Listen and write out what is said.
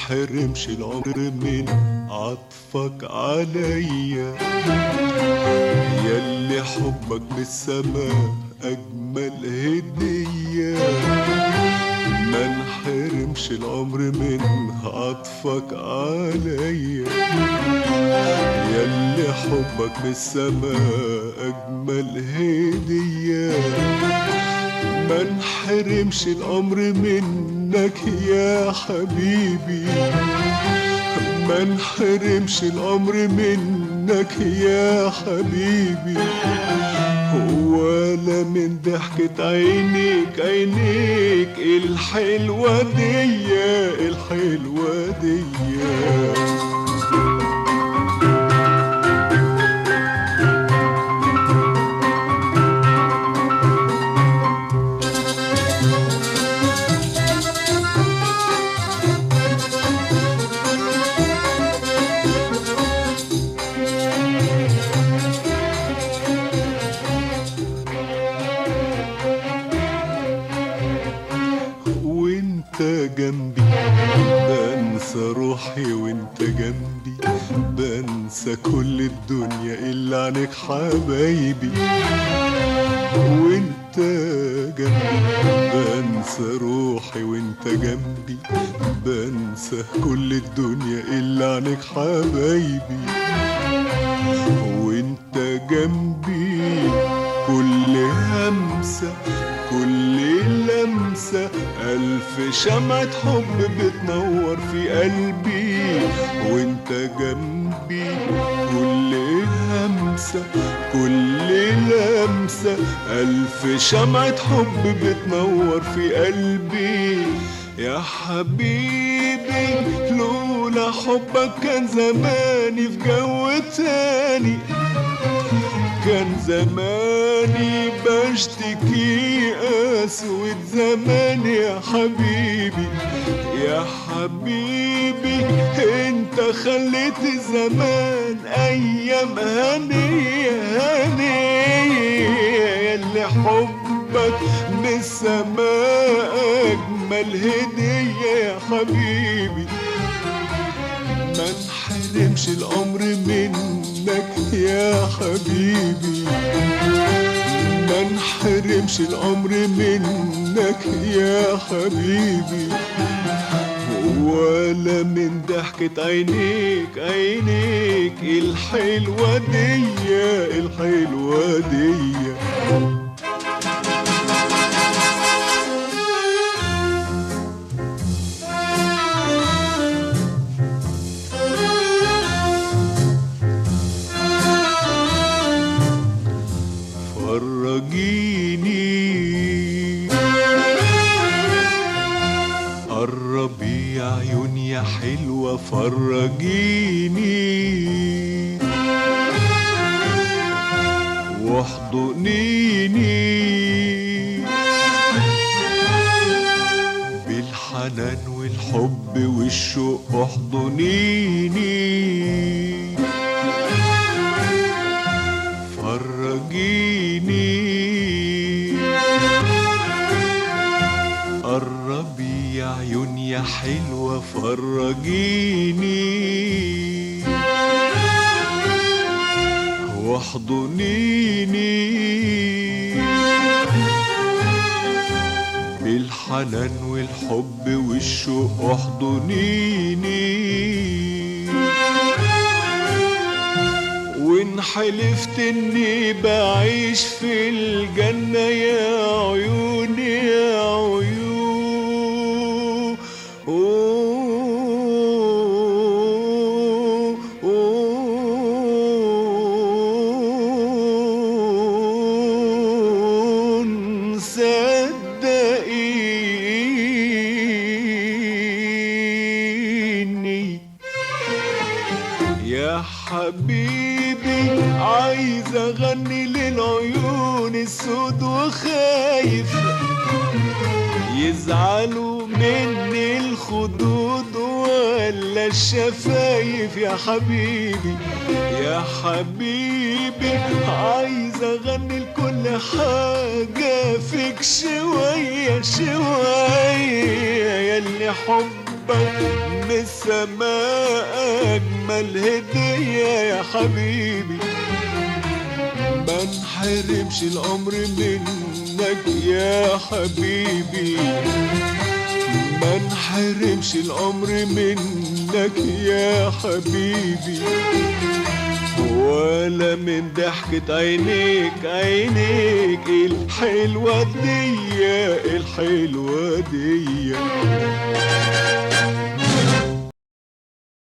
انحرمش العمر من عطفك عليا، ياللي حبك من السماء أجمل هدية. ما انحرمش العمر من عطفك عليا، ياللي حبك من السماء أجمل هدية. ما انحرمش الأمر منك يا حبيبي، ما انحرمش الأمر منك يا حبيبي، ولا من ضحكة عينيك عينيك الحلوة دي الحلوة دي. جنبي بنسى روحي وانت جنبي، بنسى كل الدنيا إلا عنك حبايبي. وانت جنبي بنسى روحي وانت جنبي، بنسى كل الدنيا إلا عنك حبايبي. وانت جنبي كل همسة كل لمسة ألف شمعة حب بتنور في قلبي. وانت جنبي كل همسة كل لمسة ألف شمعة حب بتنور في قلبي. يا حبيبي لولا حبك كان زماني في جو تاني، كان زماني بشتكي أسود زمان يا حبيبي. يا حبيبي انت خليت الزمان أيام هنية هنية، ياللي حبك من السماء أجمل هدية يا حبيبي. ما انحرمش الأمر منك يا حبيبي، ما انحرمش الأمر منك يا حبيبي، ولا من ضحكة عينيك عينيك الحلوة دي الحلوة دي. فرجيني قربي يا عيون يا حلوة، فرجيني واحضنيني بالحنان والحب والشوق، احضنيني فرجيني قربي يا عيون يا حلوة، فرجيني واحضنيني بالحنان والحب والشوق، احضنيني. وإن حلفت إني بعيش في الجنة يا عيوني يا عيون صدقيني يا حبيبي. عايز اغني للعيون السود وخايف يزعلوا مني الخدود ولا الشفايف. يا حبيبي يا حبيبي عايز اغني لكل حاجة فيك شوية شوية، ياللي حب حبك من السماء أجمل هدية يا حبيبي. ما انحرمش العمر منك يا حبيبي، ما انحرمش العمر منك يا حبيبي، ولا من ضحكة عينيك عينيك الحلوة دي الحلوة دي.